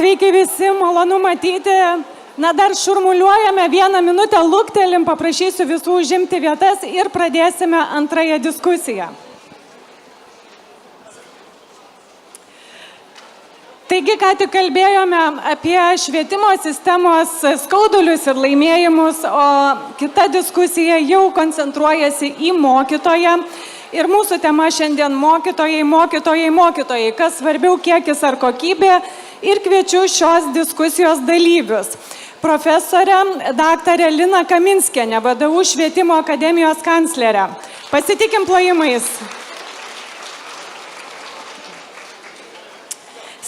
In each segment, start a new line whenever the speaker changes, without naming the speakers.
Sveiki visi, malonu matyti. Na, dar šurmuliuojame, 1 minutę luktelim, paprašysiu visų užimti vietas ir pradėsime antrąją diskusiją. Taigi, ką tik kalbėjome apie švietimo sistemos skaudulius ir laimėjimus, o kita diskusija jau koncentruojasi į mokytoją. Ir mūsų tema šiandien mokytojai, mokytojai, mokytojai, kas svarbiau kiekis ar kokybė. Ir kviečiu šios diskusijos dalyvius. Profesorę daktarę Liną Kaminskienę, VDU švietimo akademijos kanclerę. Pasitikim plojimais.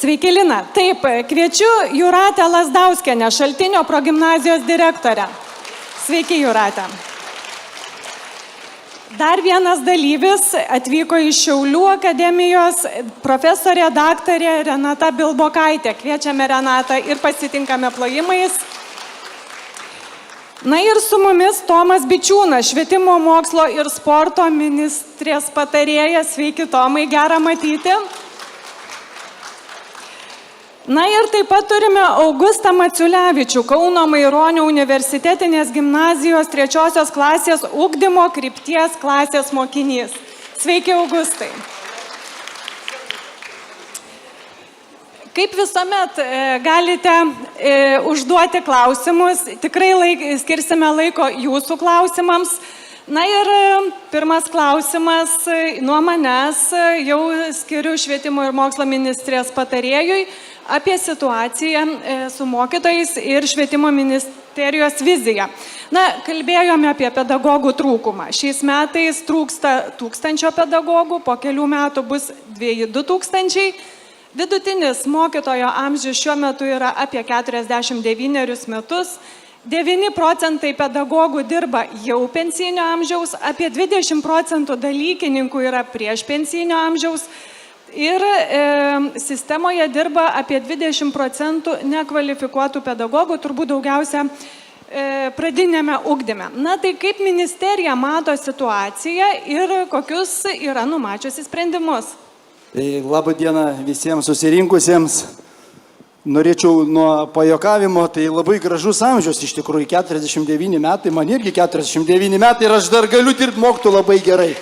Sveiki, Lina. Taip, kviečiu Jūratę Lazdauskienę, Šaltinio progimnazijos direktorę. Sveiki, Jūratė. Dar vienas dalyvis atvyko iš Šiaulių akademijos, profesorė daktarė Renata Bilbokaitė. Kviečiame Renatą ir pasitinkame plojimais. Na ir su mumis Tomas Bičiūnas, švietimo mokslo ir sporto ministrės patarėjas. Sveiki, Tomai, gera matyti. Na ir taip pat turime Augustą Maciulevičių, Kauno Maironio universitetinės gimnazijos 3 klasės ugdymo krypties klasės mokinys. Sveiki, Augustai. Kaip visuomet galite užduoti klausimus, tikrai skirsime laiko jūsų klausimams. Na ir pirmas klausimas nuo manęs, jau skiriu švietimo ir mokslo ministrės patarėjui apie situaciją su mokytojais ir švietimo ministerijos viziją. Na, kalbėjome apie pedagogų trūkumą. Šiais metais trūksta 1000 pedagogų, po kelių metų bus 2000. Vidutinis mokytojo amžius šiuo metu yra apie 49 metus. 9% pedagogų dirba jau pensinio amžiaus, apie 20% dalykininkų yra prieš pensinio amžiaus ir sistemoje dirba apie 20% nekvalifikuotų pedagogų, turbūt daugiausia pradinėme ugdyme. Na tai kaip ministerija mato situaciją ir kokius yra numačiusi sprendimus?
Labą dieną visiems susirinkusiems. Norėčiau nuo pajokavimo, tai labai gražus amžius, iš tikrųjų 49 metai, man irgi 49 metai ir aš dar galiu dirbti mokytojų labai gerai.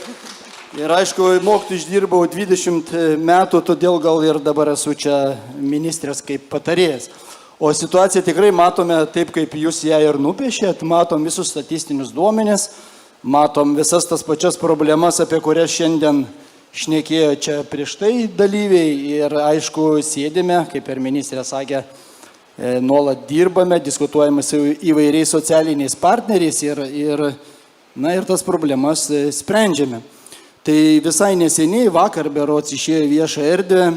Ir aišku, mokytojų išdirbau 20 metų, todėl gal ir dabar esu čia ministrės kaip patarėjas. O situaciją tikrai matome taip, kaip jūs ją ir nupiešėt, matom visus statistinius duomenis, matom visas tas pačias problemas, apie kurias šiandien šnekėjo čia prieš tai dalyviai ir aišku sėdime, kaip ir ministrė sakė, nuolat dirbame, diskutuojame su įvairiais socialiniais partneriais ir tas problemas sprendžiame. Tai visai neseniai vakar berods išėjo viešą erdvę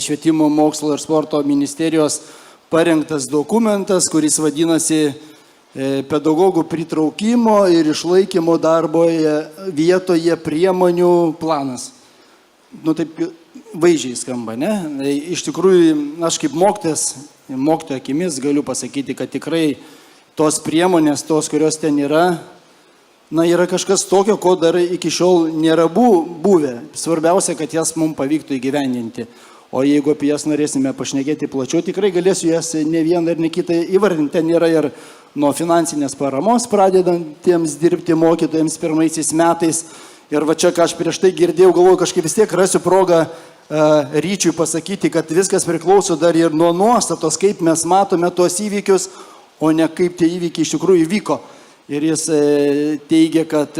švietimo mokslo ir sporto ministerijos parengtas dokumentas, kuris vadinasi pedagogų pritraukimo ir išlaikymo darbo vietoje priemonių planas. Nu taip vaizdžiai skamba, ne? Iš tikrųjų, aš kaip mokytojo akimis galiu pasakyti, kad tikrai tos priemonės, tos, kurios ten yra, yra kažkas tokio, ko dar iki šiol nėra buvę. Svarbiausia, kad jas mums pavyktų įgyvendinti. O jeigu apie jas norėsime pašnekėti plačiau, tikrai galėsiu jas ne vieną ir ne kitą įvardinti. Ten yra ir nuo finansinės paramos pradedantiems dirbti mokytojams pirmaisiais metais. Ir va čia, ką aš prieš tai girdėjau, galvoju, kažkaip vis tiek rasiu progą Ryčiui pasakyti, kad viskas priklauso dar ir nuo nuostatos, kaip mes matome tuos įvykius, o ne kaip tie įvykiai iš tikrųjų vyko. Ir jis teigia, kad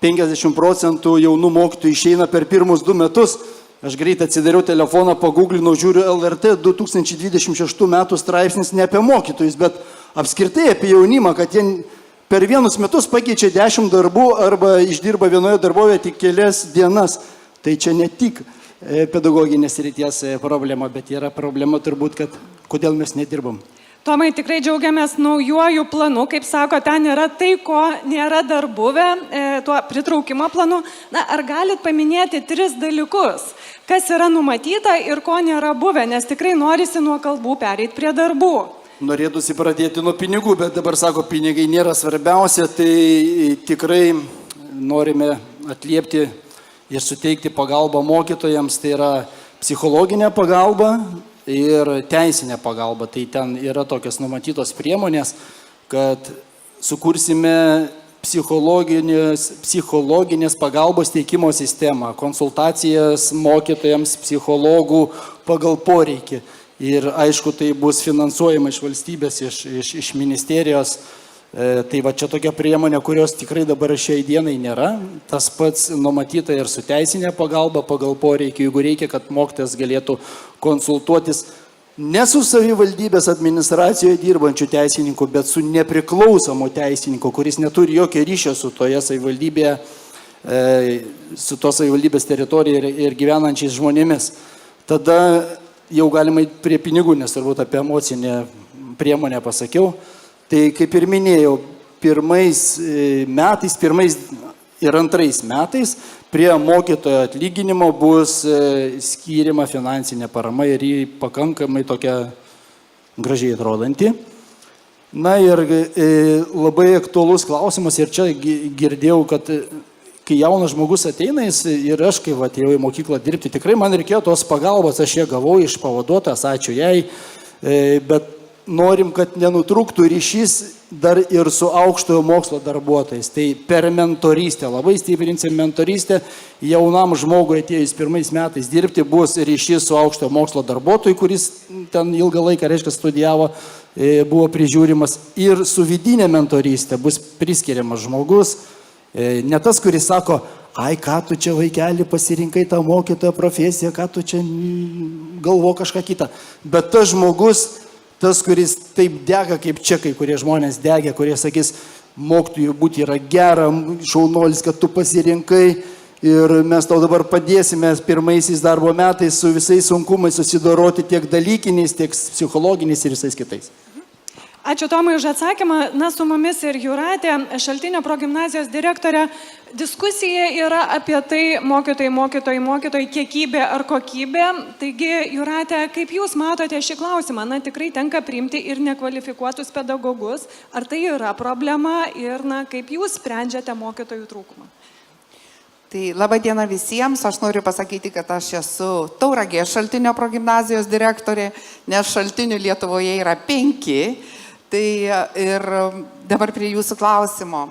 50% jaunų mokytojų išeina per pirmus 2 metus. Aš greit atsidariau telefoną, paguglinau, žiūriu LRT 2026 metų straipsnis ne apie mokytojus, bet apskritai apie jaunimą, kad jie per 1 metus pakeičia 10 darbų arba išdirba vienoje darbovietėje tik kelias dienas. Tai čia ne tik pedagoginės srities problema, bet yra problema turbūt, kad kodėl mes nedirbam.
Tomai, tikrai džiaugiamės naujuoju planu, kaip sako, ten yra tai, ko nėra dar buvę, tuo pritraukimo planu. Na, ar galit paminėti 3 dalykus, kas yra numatyta ir ko nėra buvę, nes tikrai norisi nuo kalbų pereiti prie darbų.
Norėtųsi pradėti nuo pinigų, bet dabar sako, pinigai nėra svarbiausia, tai tikrai norime atliepti ir suteikti pagalbą mokytojams, tai yra psichologinė pagalba, ir teisinė pagalba. Tai ten yra tokios numatytos priemonės, kad sukursime psichologinės pagalbos teikimo sistemą, konsultacijas mokytojams, psichologų pagal poreikį. Ir aišku, tai bus finansuojama iš valstybės, iš ministerijos. Tai va čia tokia priemonė, kurios tikrai dabar šiai dienai nėra. Tas pats numatyta ir su teisinė pagalba pagal poreikį, jeigu reikia, kad mokytojas galėtų konsultuotis ne su savivaldybės administracijoje dirbančių teisininkų, bet su nepriklausomu teisininku, kuris neturi jokio ryšio su toje savivaldybėje, su tos savivaldybės teritorija ir gyvenančiais žmonėmis. Tada jau galima prie pinigų, nes turbūt apie emocinę priemonę pasakiau. Tai kaip ir minėjau, pirmais ir antrais metais prie mokytojo atlyginimo bus skiriama finansinė parama ir jį pakankamai tokia gražiai atrodanti. Na ir labai aktualus klausimas ir čia girdėjau, kad kai jaunas žmogus ateina ir aš, kai atėjau į mokyklą dirbti, tikrai man reikėjo tos pagalbos, aš ją gavau iš pavaduotojas, ačiū jai, bet norim, kad nenutrūktų ryšys dar ir su aukštojo mokslo darbuotojais. Tai per mentorystę, labai stiprinsim mentorystę, jaunam žmogui atėjus pirmais metais dirbti bus ryšys su aukštojo mokslo darbuotoju, kuris ten ilgą laiką, reiškia, studijavo, buvo prižiūrimas, ir su vidinė mentorystė bus priskiriamas žmogus, ne tas, kuris sako, ai, ką tu čia vaikeli pasirinkai tą mokytojo profesiją, ką tu čia galvo kažką kitą, bet tas žmogus, tas, kuris taip dega, kaip čia kai kurie žmonės degė, kurie sakys, mokytojų būti yra gera, šaunuolis, kad tu pasirinkai ir mes tau dabar padėsime pirmaisiais darbo metais su visais sunkumais susidoroti tiek dalykiniais, tiek psichologiniais ir visais kitais.
Ačiū Tomai už atsakymą. Na, su mumis ir Jūratė, Šaltinio progimnazijos direktorė. Diskusija yra apie tai mokytojai, kiekybė ar kokybė. Taigi, Jūratė, kaip Jūs matote šį klausimą? Na, tikrai tenka priimti ir nekvalifikuotus pedagogus. Ar tai yra problema ir, na, kaip Jūs sprendžiate mokytojų trūkumą?
Tai laba diena visiems, aš noriu pasakyti, kad aš esu Tauragės Šaltinio progimnazijos direktorė, nes šaltinių Lietuvoje yra 5. Tai ir dabar prie jūsų klausimo.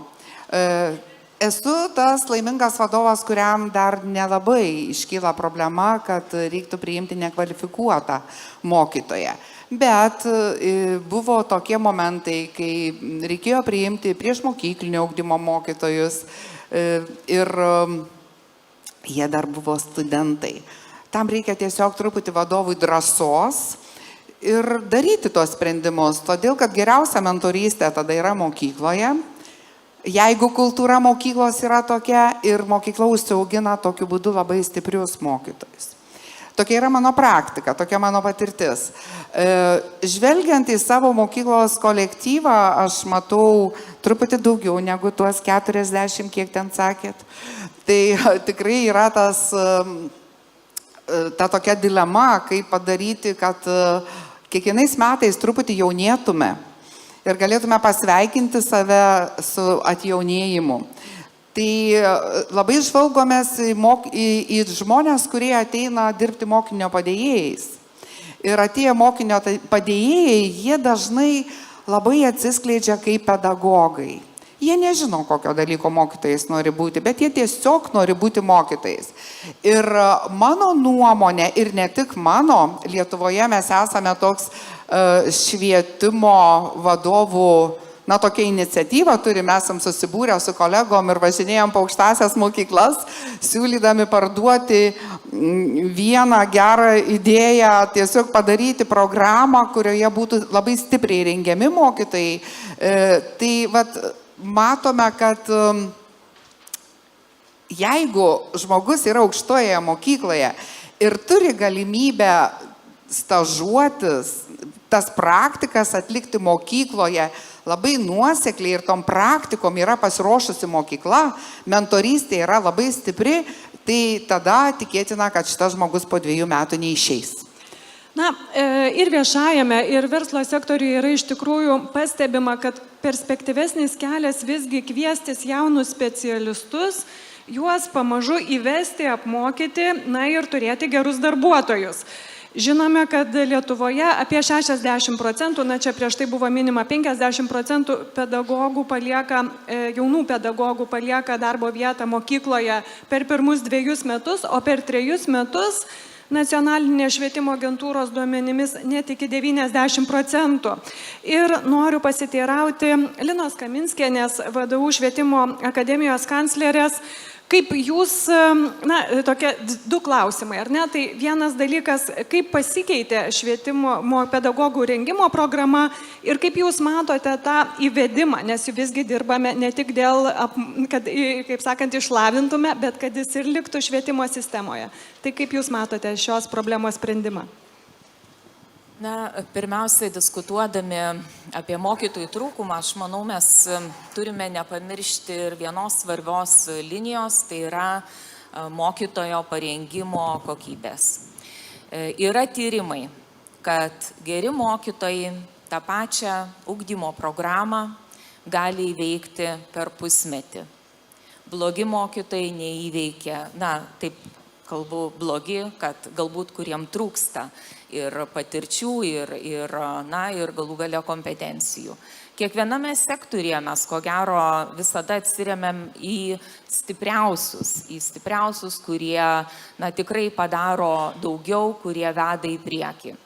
Esu tas laimingas vadovas, kuriam dar nelabai iškyla problema, kad reiktų priimti nekvalifikuotą mokytoją. Bet buvo tokie momentai, kai reikėjo priimti priešmokyklinio ugdymo mokytojus ir jie dar buvo studentai. Tam reikia tiesiog truputį vadovui drąsos ir daryti tos sprendimus, todėl kad geriausia mentorystė tada yra mokykloje. Jeigu kultūra mokyklos yra tokia ir mokykla užsiaugina tokiu būdu labai stiprius mokytojus. Tokia yra mano praktika, tokia mano patirtis. Žvelgiant į savo mokyklos kolektyvą, aš matau truputį daugiau negu tuos 40, kiek ten sakėt. Tai tikrai yra ta tokia dilema, kaip padaryti, kad kiekvienais metais truputį jaunėtume ir galėtume pasveikinti save su atjaunėjimu. Tai labai žvalgomės į žmonės, kurie ateina dirbti mokinio padėjėjais. Ir atėję mokinio padėjėjai, jie dažnai labai atsiskleidžia kaip pedagogai. Jie nežino, kokio dalyko mokytojais nori būti, bet jie tiesiog nori būti mokytojais. Ir mano nuomonė, ir ne tik mano, Lietuvoje mes esame toks švietimo vadovų, na, tokia iniciatyva turime, esam susibūrę su kolegom ir važinėjom po aukštąsias mokyklas, siūlydami parduoti vieną gerą idėją, tiesiog padaryti programą, kurioje būtų labai stipriai rengiami mokytojai. Tai vat, matome, kad jeigu žmogus yra aukštoje mokykloje ir turi galimybę stažuotis, tas praktikas atlikti mokykloje labai nuosekliai ir tom praktikom yra pasiruošusi mokykla, mentorystė yra labai stipri, tai tada tikėtina, kad šitas žmogus po 2 metų neišeis.
Na, ir viešajame, ir verslo sektoriuje yra iš tikrųjų pastebima, kad perspektyvesnis kelias visgi kviestis jaunus specialistus, juos pamažu įvesti, apmokyti, na ir turėti gerus darbuotojus. Žinome, kad Lietuvoje apie 60%, na čia prieš tai buvo minima 50% pedagogų palieka, jaunų pedagogų palieka darbo vietą mokykloje per pirmus 2 metus, o per 3 metus Nacionalinės švietimo agentūros duomenimis net iki 90%. Ir noriu pasiteirauti Linos Kaminskienės, VDU švietimo akademijos kanclerės, kaip jūs, na, tokie 2 klausimai, ar ne? Tai vienas dalykas, kaip pasikeitė švietimo pedagogų rengimo programa ir kaip jūs matote tą įvedimą, nes visgi dirbame ne tik dėl, kad, kaip sakant, išlavintume, bet kad jis ir liktų švietimo sistemoje. Tai kaip jūs matote šios problemos sprendimą?
Na, pirmiausiai, diskutuodami apie mokytojų trūkumą, aš manau, mes turime nepamiršti ir vienos svarbios linijos, tai yra mokytojo parengimo kokybės. Yra tyrimai, kad geri mokytojai tą pačią ugdymo programą gali įveikti per pusmetį. Blogi mokytojai neįveikia, na, taip kalbu blogi, kad galbūt kuriem trūksta ir patirčių, ir galų gale kompetencijų. Kiekviename sektorėje mes, ko gero, visada atsiremiam į stipriausius, kurie, na, tikrai padaro daugiau, kurie veda į priekį.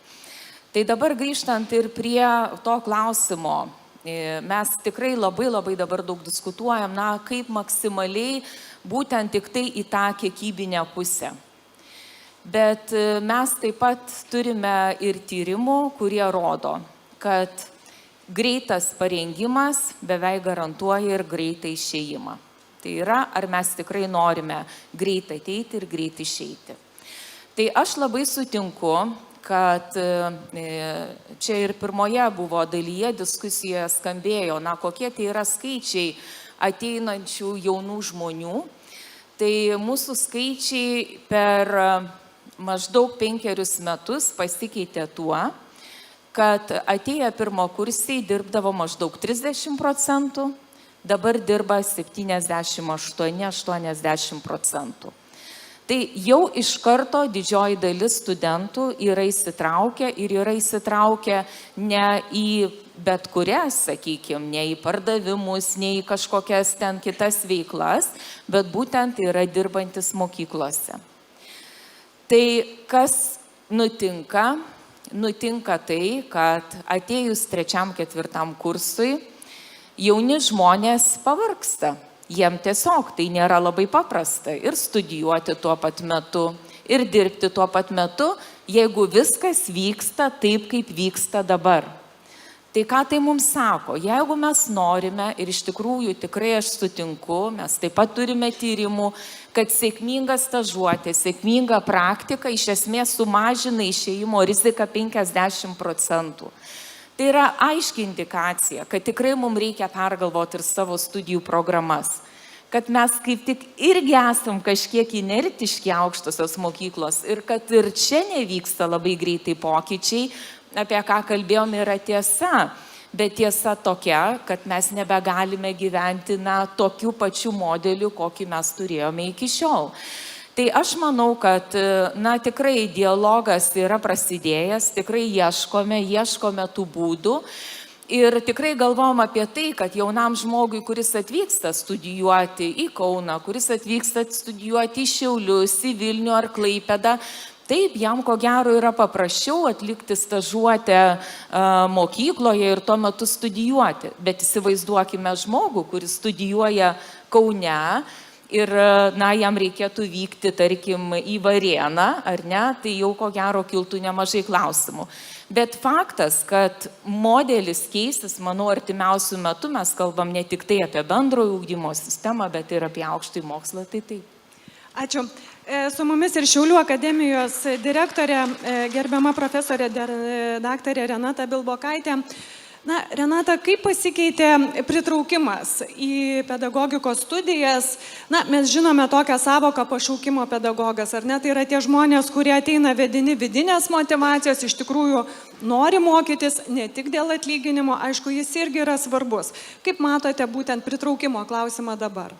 Tai dabar grįžtant ir prie to klausimo, mes tikrai labai dabar daug diskutuojam, na, kaip maksimaliai būtent tik tai į tą kiekybinę pusę. Bet mes taip pat turime ir tyrimų, kurie rodo, kad greitas parengimas beveik garantuoja ir greitą išėjimą. Tai yra, ar mes tikrai norime greitai ateiti ir greitai išeiti. Tai aš labai sutinku, kad čia ir pirmoje buvo dalyje diskusijoje skambėjo, na, kokie tai yra skaičiai ateinančių jaunų žmonių. Tai mūsų skaičiai per maždaug 5 metus pasikeitė tuo, kad atėję pirmokursiai dirbdavo maždaug 30%, dabar dirba 78–80%. Tai jau iš karto didžioji dalis studentų yra įsitraukę ir yra įsitraukę ne į bet kurias, sakykime, ne į pardavimus, ne į kažkokias ten kitas veiklas, bet būtent yra dirbantis mokyklose. Tai kas nutinka? Nutinka tai, kad atėjus 3–4 kursui, jauni žmonės pavargsta. Jiem tiesiog tai nėra labai paprasta ir studijuoti tuo pat metu, ir dirbti tuo pat metu, jeigu viskas vyksta taip, kaip vyksta dabar. Tai ką tai mums sako? Jeigu mes norime, ir iš tikrųjų tikrai aš sutinku, mes taip pat turime tyrimų, kad sėkminga stažuotė, sėkminga praktika iš esmės sumažina išėjimo riziką 50%. Tai yra aiški indikacija, kad tikrai mums reikia pergalvoti ir savo studijų programas. Kad mes kaip tik irgi esam kažkiek inertiški aukštosios mokyklos ir kad ir čia nevyksta labai greitai pokyčiai, apie ką kalbėjom, yra tiesa. Bet tiesa tokia, kad mes nebegalime gyventi, na, tokiu pačiu modeliu, kokį mes turėjome iki šiol. Tai aš manau, kad, na, tikrai dialogas yra prasidėjęs, tikrai ieškome tų būdų. Ir tikrai galvom apie tai, kad jaunam žmogui, kuris atvyksta studijuoti į Kauną, kuris atvyksta studijuoti į Šiaulius, į Vilnių ar Klaipėdą, taip, jam ko gero yra paprasčiau atlikti stažuotę mokykloje ir tuo metu studijuoti. Bet įsivaizduokime žmogų, kuris studijuoja Kaune ir, na, jam reikėtų vykti, tarkim, į Varėną, ar ne, tai jau ko gero kiltų nemažai klausimų. Bet faktas, kad modelis keisis, manau, artimiausių metų mes kalbam ne tik tai apie bendrojo ugdymo sistemą, bet ir apie aukštąjį mokslą, tai taip.
Ačiū. Su mumis ir Šiaulių akademijos direktorė, gerbiama profesorė daktarė Renata Bilbokaitė. Na, Renata, kaip pasikeitė pritraukimas į pedagogikos studijas? Na, mes žinome tokią savoką pašaukimo pedagogas, ar ne? Tai yra tie žmonės, kurie ateina vedini vidinės motyvacijos, iš tikrųjų nori mokytis ne tik dėl atlyginimo, aišku, jis irgi yra svarbus. Kaip matote būtent pritraukimo klausimą dabar?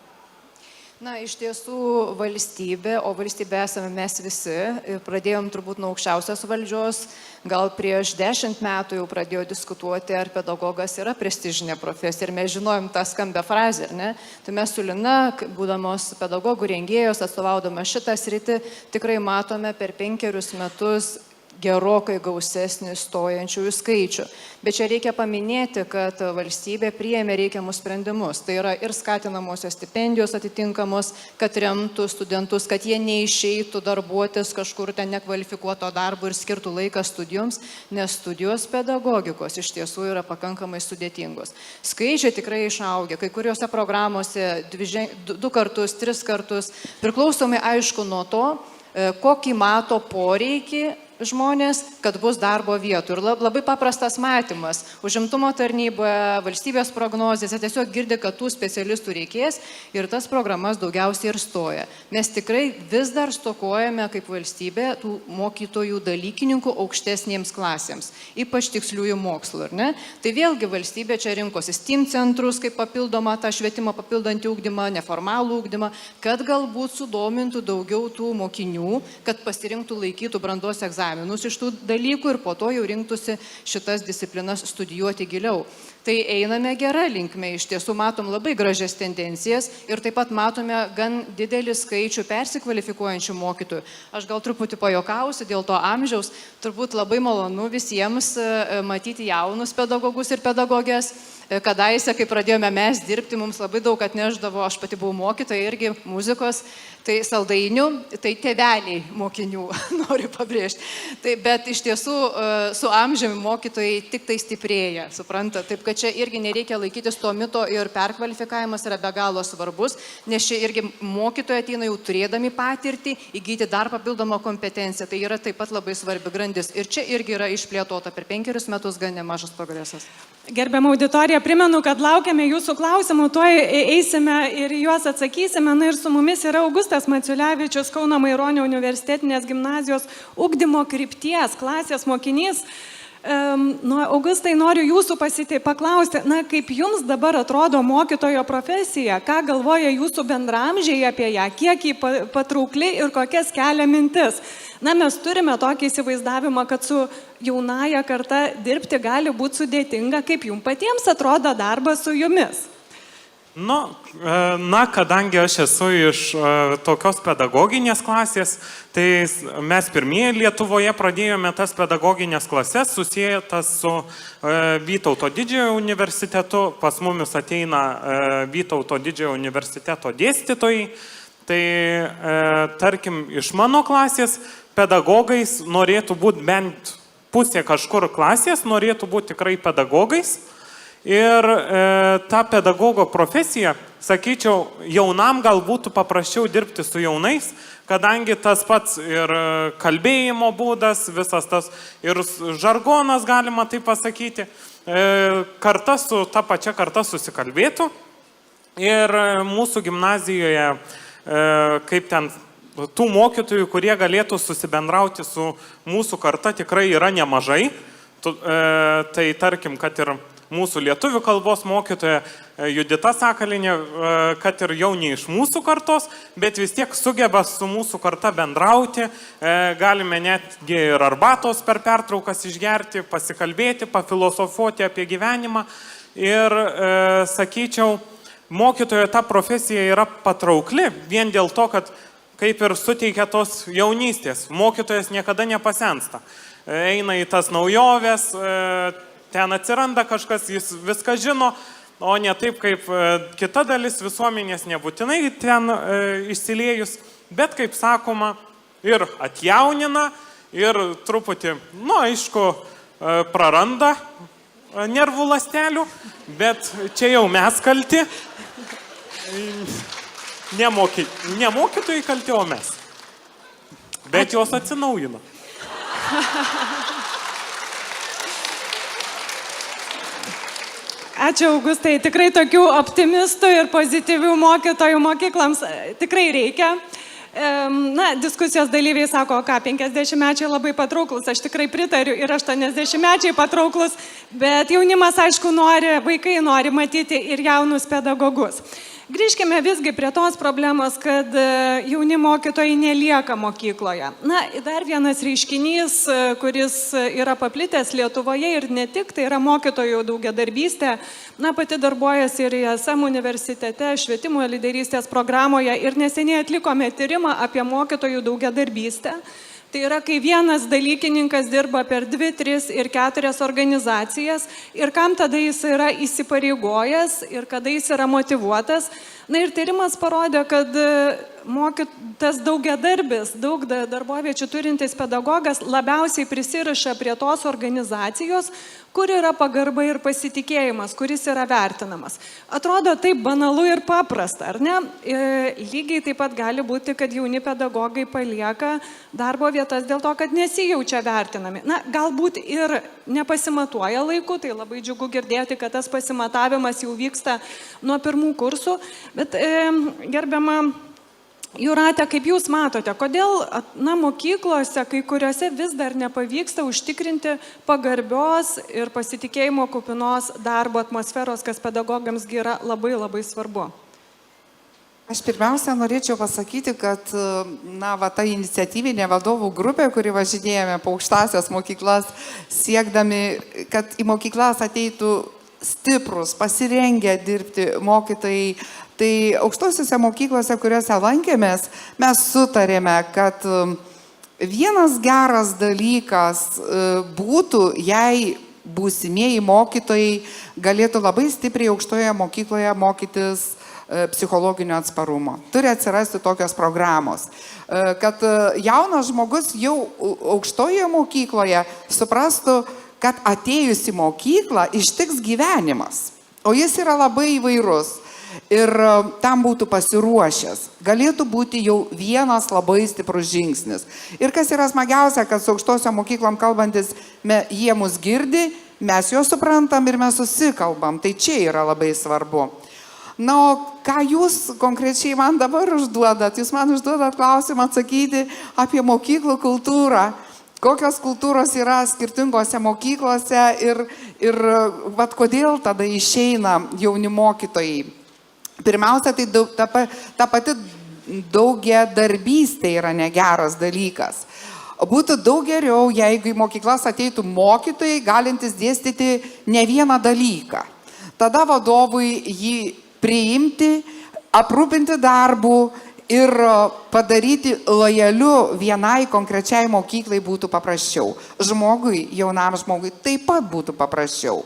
Na, iš tiesų valstybė, o valstybė esame mes visi, pradėjom turbūt nuo aukščiausios valdžios, gal prieš 10 metų jau pradėjo diskutuoti, ar pedagogas yra prestižinė profesija ir mes žinojom tą skambę frazę, ar ne? Tai mes su Lina, būdamos pedagogų rengėjos, atstovaudama šitą sritį, tikrai matome per 5 metus gerokai gausesnį stojančiųjų skaičių. Bet čia reikia paminėti, kad valstybė priėmė reikiamus sprendimus. Tai yra ir skatinamosios stipendijos atitinkamos, kad remtų studentus, kad jie neišeitų darbuotis kažkur ten nekvalifikuoto darbo ir skirtų laiką studijoms, nes studijos pedagogikos iš tiesų yra pakankamai sudėtingos. Skaičiai tikrai išaugia, kai kuriuose programuose 2 kartus, 3 kartus, priklausomai aišku nuo to, kokį mato poreikį žmonės, kad bus darbo vietų. Ir labai paprastas matymas. Užimtumo tarnyboje, valstybės prognozėse tiesiog girdi, kad tų specialistų reikės ir tas programas daugiausiai ir stoja. Mes tikrai vis dar stokojame kaip valstybė tų mokytojų dalykininkų aukštesnėms klasėms, ypač tiksliųjų mokslų, ar ne? Tai vėlgi valstybė čia rinkosi STEAM centrus kaip papildomą tą švietimą, papildantį ugdymą, neformalų ugdymą, kad galbūt sudomintų daugiau tų mokinių, kad pasirinktų laikytų brandos egzaminus iš tų dalykų ir po to jau rinktųsi šitas disciplinas studijuoti giliau. Tai einame gerą linkmę, iš tiesų matom labai gražias tendencijas ir taip pat matome gan didelį skaičių persikvalifikuojančių mokytojų. Aš gal truputį pajokausiu dėl to amžiaus, turbūt labai malonu visiems matyti jaunus pedagogus ir pedagogės. Kadaise, kai pradėjome mes dirbti, mums labai daug atneždavo, aš pati buvau mokytoja irgi muzikos, tai saldainių, tai tėveliai mokinių, noriu pabrėžti. Tai, bet iš tiesų su amžiumi mokytojai tik tai stiprėja, supranta. Taip, kad čia irgi nereikia laikytis to mito ir perkvalifikavimas yra be galo svarbus, nes čia irgi mokytojai ateina jau turėdami patirtį, įgyti dar papildomą kompetenciją. Tai yra taip pat labai svarbi grandis. Ir čia irgi yra išplėtota per 5 metus gan nemažas progresas.
Gerbiama auditorija, primenu, kad laukiame jūsų klausimų, tuoj eisime ir juos atsakysime. Na ir su mumis yra Augustas Maciulevičius, Kauno Maironio universitetinės gimnazijos ugdymo krypties klasės mokinys. Augustai, noriu jūsų paklausti, kaip jums dabar atrodo mokytojo profesija, ką galvoja jūsų bendramžiai apie ją, kiek jį patraukli ir kokias kelia mintis. Mes turime tokį įsivaizdavimą, kad su jaunaja karta dirbti gali būti sudėtinga, kaip jums patiems atrodo darbas su jumis.
Kadangi aš esu iš tokios pedagoginės klasės, tai mes pirmieji Lietuvoje pradėjome tas pedagoginės klases susijęs su Vytauto didžiojo universitetu. Pas mumis ateina Vytauto didžiojo universiteto dėstytojai. Tai tarkim, iš mano klasės pedagogais norėtų būti bent pusė kažkur klasės, norėtų būti tikrai pedagogais. Ir ta pedagogo profesija, sakyčiau, jaunam gal būtų paprasčiau dirbti su jaunais, kadangi tas pats ir kalbėjimo būdas, visas tas ir žargonas, galima taip pasakyti, ta pačia karta susikalbėtų. Ir mūsų gimnazijoje, kaip ten tų mokytojų, kurie galėtų susibendrauti su mūsų karta, tikrai yra nemažai. Tai tarkim, kad ir mūsų lietuvių kalbos mokytoja Judita Sakalinė, kad ir jau ne iš mūsų kartos, bet vis tiek sugeba su mūsų karta bendrauti, galime netgi ir arbatos per pertraukas išgerti, pasikalbėti, pafilosofuoti apie gyvenimą. Ir sakyčiau, mokytojo ta profesija yra patraukli vien dėl to, kad kaip ir suteikia tos jaunystės. Mokytojas niekada nepasensta. Eina į tas naujoves, ten atsiranda kažkas, jis viską žino, o ne taip kaip kita dalis visuomenės nebūtinai ten išsiliejus, bet kaip sakoma, ir atjaunina, ir truputį, aišku, praranda nervų ląstelių, bet čia jau mes kalti. Ne mokytojai kalti, o mes. Bet jos atsinaujino.
Ačiū, Augustai. Tikrai tokių optimistų ir pozityvių mokytojų mokyklams tikrai reikia. Diskusijos dalyviai sako, 50-mečiai labai patrauklus, aš tikrai pritariu, ir 80-mečiai patrauklus, bet jaunimas, aišku, vaikai nori matyti ir jaunus pedagogus. Grįžkime visgi prie tos problemos, kad jauni mokytojai nelieka mokykloje. Na, dar vienas reiškinys, kuris yra paplitęs Lietuvoje ir ne tik, tai yra mokytojų daugiadarbystė. Na, pati darbuojasi ir ISM universitete, švietimo lyderystės programoje ir neseniai atlikome tyrimą apie mokytojų daugiadarbystę. Tai yra, kai vienas dalykininkas dirba per 2, 3 ir 4 organizacijas ir kam tada jis yra įsipareigojęs ir kada jis yra motyvuotas. Na ir tyrimas parodė, kad tas daugiadarbis, daug darboviečių turintis pedagogas labiausiai prisiriša prie tos organizacijos, kur yra pagarba ir pasitikėjimas, kuris yra vertinamas. Atrodo taip banalu ir paprasta, ar ne? Lygiai taip pat gali būti, kad jauni pedagogai palieka darbo vietas dėl to, kad nesijaučia vertinami. Na, galbūt ir nepasimatuoja laiku, tai labai džiugu girdėti, kad tas pasimatavimas jau vyksta nuo pirmų kursų. Bet gerbiama Jūrate, kaip jūs matote, kodėl mokyklose kai kuriuose vis dar nepavyksta užtikrinti pagarbios ir pasitikėjimo kupinos darbo atmosferos, kas pedagogams yra labai labai svarbu?
Aš pirmiausia norėčiau pasakyti, kad ta iniciatyvinė vadovų grupė, kuri važinėjame po aukštasias mokyklas, siekdami, kad į mokyklas ateitų stiprus, pasirengę dirbti mokytojai, tai aukštosiuose mokyklose, kuriuose lankėmės, mes sutarėme, kad vienas geras dalykas būtų, jei būsimieji mokytojai galėtų labai stipriai aukštoje mokykloje mokytis psichologinio atsparumo. Turi atsirasti tokios programos, kad jaunas žmogus jau aukštoje mokykloje suprastų, kad atėjus į mokyklą ištiks gyvenimas, o jis yra labai įvairus. Ir tam būtų pasiruošęs. Galėtų būti jau vienas labai stiprus žingsnis. Ir kas yra smagiausia, kad su aukštosiom mokyklom kalbantis, jie mus girdi, mes juos suprantam ir mes susikalbam. Tai čia yra labai svarbu. Na, o ką jūs konkrečiai man dabar užduodat? Jūs man užduodat klausimą atsakyti apie mokyklų kultūrą. Kokios kultūros yra skirtingose mokyklose ir kodėl tada išeina jauni mokytojai. Pirmiausia, tai ta pati daugiadarbystė yra negeras dalykas. Būtų daug geriau, jeigu į mokyklas ateitų mokytojai, galintys dėstyti ne vieną dalyką. Tada vadovui jį priimti, aprūpinti darbų ir padaryti lojaliu vienai konkrečiai mokyklai būtų paprasčiau. Žmogui, jaunam žmogui taip pat būtų paprasčiau.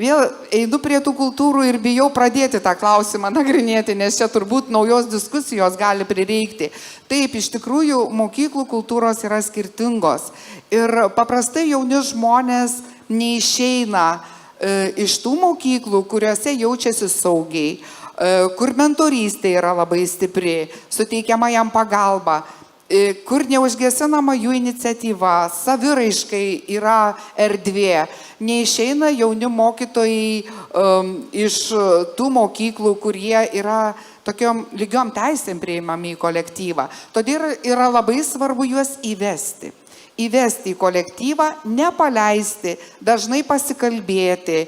Vėl einu prie tų kultūrų ir bijau pradėti tą klausimą nagrinėti, nes čia turbūt naujos diskusijos gali prireikti. Taip, iš tikrųjų, mokyklų kultūros yra skirtingos. Ir paprastai jauni žmonės neišeina iš tų mokyklų, kuriuose jaučiasi saugiai, kur mentorystė yra labai stipri, suteikiama jam pagalba, kur neužgesinama jų iniciatyva, saviraiškai yra erdvė. Neišeina jauni mokytojai iš tų mokyklų, kurie yra tokiom lygiom teisėm priimami į kolektyvą. Todėl yra labai svarbu juos įvesti į kolektyvą, nepaleisti, dažnai pasikalbėti,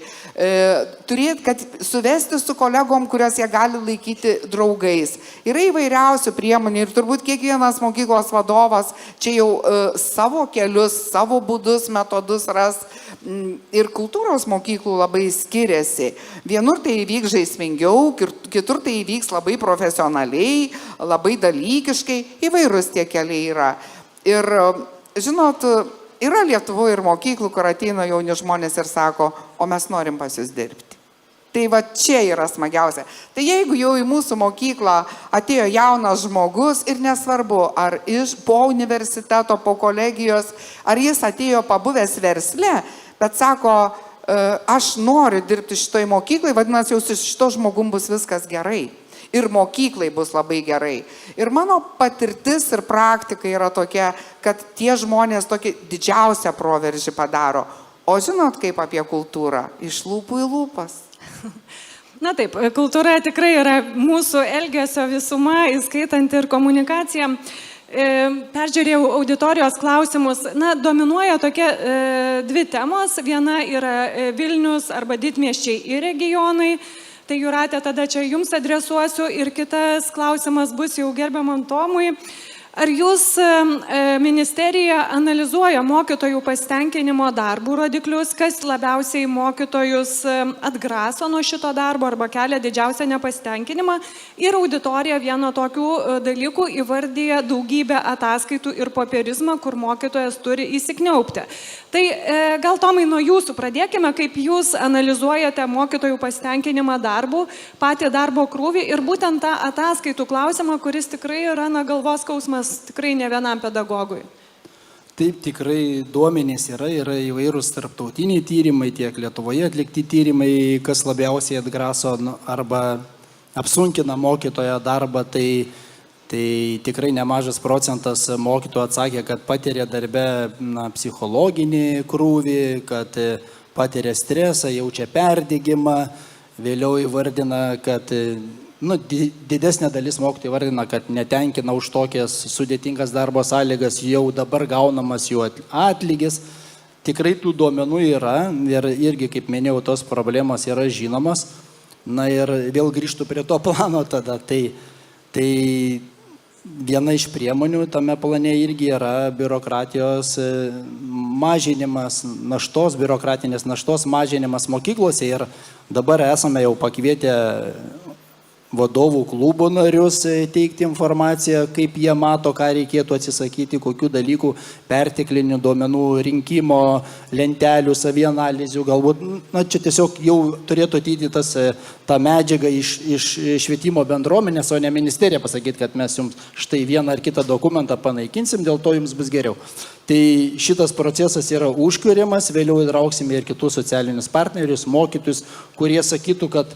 turėti, kad suvesti su kolegom, kuriuos jie gali laikyti draugais. Yra įvairiausių priemonių ir turbūt kiekvienas mokyklos vadovas čia jau savo kelius, savo būdus, metodus ras. Ir kultūros mokyklų labai skiriasi. Vienur tai įvyks žaismingiau, kitur tai įvyks labai profesionaliai, labai dalykiškai, įvairūs tie keliai yra. Ir žinot, yra Lietuvoje ir mokyklų, kur ateina jauni žmonės ir sako, o mes norim pas jūs dirbti. Tai va čia yra smagiausia. Tai jeigu jau į mūsų mokyklą atėjo jaunas žmogus ir nesvarbu, ar po universiteto, po kolegijos, ar jis atėjo pabuvęs versle, bet sako, aš noriu dirbti šitoj mokyklai, vadinasi, jau su šito žmogum bus viskas gerai. Ir mokyklai bus labai gerai. Ir mano patirtis ir praktika yra tokia, kad tie žmonės tokį didžiausią proveržį padaro. O žinot, kaip apie kultūrą? Iš lūpų į lūpas.
Na taip, kultūra tikrai yra mūsų elgesio visuma, įskaitant ir komunikaciją. Peržiūrėjau auditorijos klausimus. Na, dominuoja tokie dvi temos. Viena yra Vilnius arba didmiesčiai ir regionai. Tai Jūratė, tada čia jums adresuosiu ir kitas klausimas bus jau gerbiamam Tomui. Ar jūs ministerija analizuoja mokytojų pasitenkinimo darbų rodiklius, kas labiausiai mokytojus atgraso nuo šito darbo arba kelia didžiausią nepasitenkinimą? Ir auditorija vieno tokių dalykų įvardyja daugybę ataskaitų ir popierizmą, kur mokytojas turi įsikniaupti. Tai gal Tomai nuo jūsų pradėkime, kaip jūs analizuojate mokytojų pasitenkinimą darbų, patį darbo krūvį ir būtent tą ataskaitų klausimą, kuris tikrai yra galvos skausmas tikrai ne vienam pedagogui.
Taip, tikrai duomenys yra įvairūs tarptautiniai tyrimai, tiek Lietuvoje atlikti tyrimai, kas labiausiai atgraso arba apsunkina mokytojo darbą, tai tikrai nemažas procentas mokytojų atsakė, kad patiria darbe psichologinį krūvį, kad patiria stresą, jaučia perdegimą, vėliau įvardina, kad didesnė dalis mokytojų įvardina, kad netenkina už tokias sudėtingas darbo sąlygas jau dabar gaunamas jų atlygis. Tikrai tų duomenų yra ir irgi, kaip minėjau, tos problemos yra žinomas. Na ir vėl grįžtų prie to plano tada. Tai viena iš priemonių tame plane irgi yra biurokratijos mažinimas, biurokratinės naštos mažinimas mokyklose. Ir dabar esame jau pakvietę vadovų klubų narius teikti informaciją, kaip jie mato, ką reikėtų atsisakyti, kokių dalykų, perteklinių duomenų rinkimo, lentelių, savianalizių, galbūt, čia tiesiog jau turėtų ateiti tą medžiagą iš švietimo bendruomenės, o ne ministerija pasakyti, kad mes jums štai vieną ar kitą dokumentą panaikinsim, dėl to jums bus geriau. Tai šitas procesas yra užkuriamas, vėliau įtrauksime ir kitus socialinius partnerius, mokytojus, kurie sakytų, kad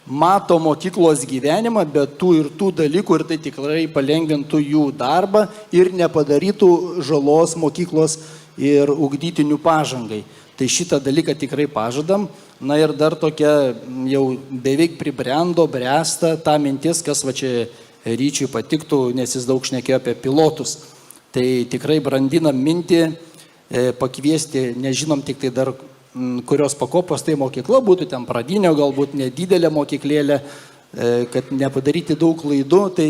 mato mokyklos gyvenimą, bet tų ir tų dalykų ir tai tikrai palengvintų jų darbą ir nepadarytų žalos mokyklos ir ugdytinių pažangai. Tai šitą dalyką tikrai pažadam. Na ir dar tokia jau beveik bręsta ta mintis, kas va čia Ryčiui patiktų, nes jis daug šnekėjo apie pilotus. Tai tikrai brandinam mintį pakviesti, nežinom tik tai dar kurios pakopos tai mokykla būtų, ten pradinio, galbūt nedidelė mokyklėlė, kad nepadaryti daug klaidų, tai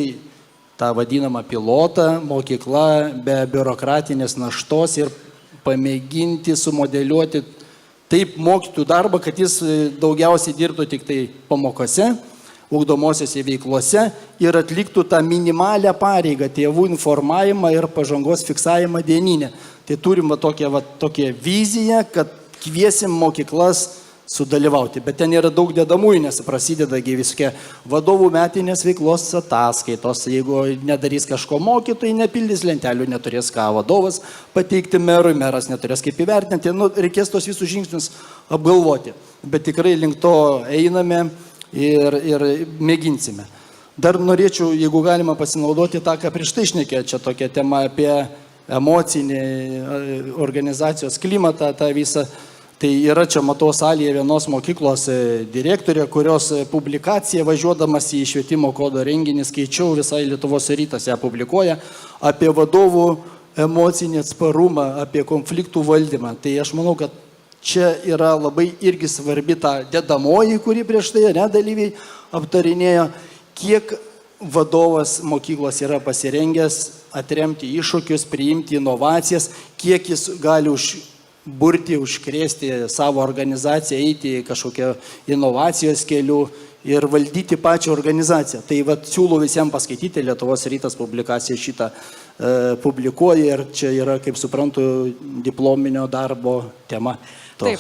tą vadinamą pilotą, mokykla be biurokratinės naštos ir pamėginti sumodeliuoti taip mokytojų darbą, kad jis daugiausiai dirbtų tik tai pamokose, ugdomosiose veiklose ir atliktų tą minimalią pareigą, tėvų informavimą ir pažangos fiksavimą dieninę. Tai turim tokią viziją, kad kviesim mokyklas sudalyvauti, bet ten yra daug dedamųjų, nes prasideda visokie vadovų metinės veiklos ataskaitos, jeigu nedarys kažko mokytojai, nepildys lentelių, neturės ką vadovas pateikti merui, meras neturės kaip įvertinti, reikės tos visus žingsnius apgalvoti, bet tikrai link to einame ir mėginsime. Dar norėčiau, jeigu galima pasinaudoti tą, ką prieš tai šnekė, čia tokia tema apie emocinį organizacijos klimatą, tą visą. Tai yra čia, matau, salėje vienos mokyklos direktorė, kurios publikaciją važiuodamas į švietimo kodo renginį skaičiau, visai Lietuvos rytas ją publikuoja, apie vadovų emocinį atsparumą, apie konfliktų valdymą. Tai aš manau, kad čia yra labai irgi svarbi ta dedamoji, kuri prieš tai dalyviai aptarinėjo, kiek vadovas mokyklos yra pasirengęs atremti iššūkius, priimti inovacijas, kiek jis gali burti, užkrėsti savo organizaciją, eiti kažkokią inovacijos kelių ir valdyti pačią organizaciją. Tai siūlau visiems paskaityti, Lietuvos rytas publikaciją šitą publikuoja ir čia yra, kaip suprantu, diplominio darbo tema.
Taip,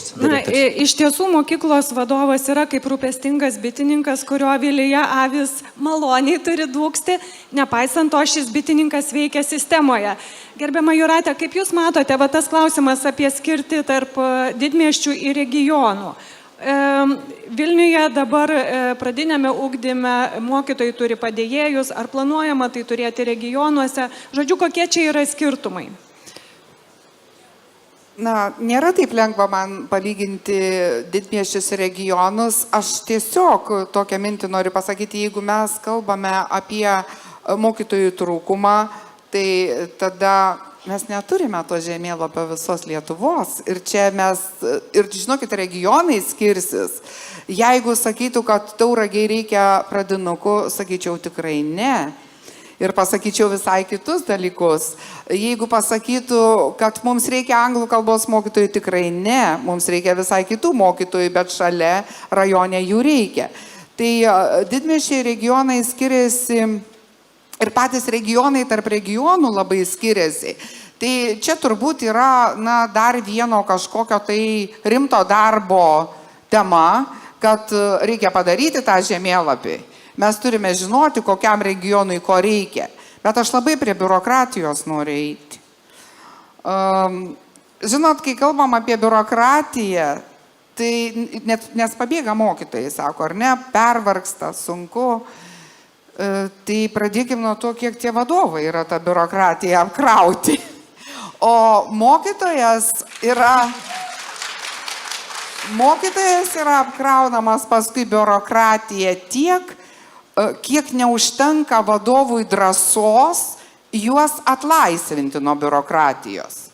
iš tiesų mokyklos vadovas yra kaip rūpestingas bitininkas, kurio avilyje avis maloniai turi dūksti, nepaisant to šis bitininkas veikia sistemoje. Gerbiama Jūratė, kaip Jūs matote, tas klausimas apie skirtį tarp didmiesčių ir regionų. Vilniuje dabar pradinėme ugdyme mokytojai turi padėjėjus, ar planuojama tai turėti regionuose? Žodžiu, kokie čia yra skirtumai?
Nėra taip lengva man palyginti didmiesčius ir regionus. Aš tiesiog tokią mintį noriu pasakyti, jeigu mes kalbame apie mokytojų trūkumą, tai tada mes neturime to žemėlapio visos Lietuvos. Ir čia mes, ir žinokit, regionai skirsis. Jeigu sakytų, kad Tauragiai reikia pradinukų, sakyčiau tikrai ne. Ir pasakyčiau visai kitus dalykus. Jeigu pasakytų, kad mums reikia anglų kalbos mokytojų, tikrai ne. Mums reikia visai kitų mokytojų, bet šalia rajone jų reikia. Tai didmiesčiai regionai skiriasi ir patys regionai tarp regionų labai skiriasi. Tai čia turbūt yra dar vieno kažkokio tai rimto darbo tema, kad reikia padaryti tą žemėlapį. Mes turime žinoti, kokiam regionui ko reikia. Bet aš labai prie biurokratijos noriu eiti. Žinot, kai kalbam apie biurokratiją, tai nes pabėga mokytojai, sako, ar ne, pervargsta, sunku. Tai pradėkim nuo to, kiek tie vadovai yra tą biurokratiją apkrauti. O mokytojas yra apkraunamas paskui biurokratiją tiek, kiek neužtenka vadovui drąsos juos atlaisvinti nuo biurokratijos.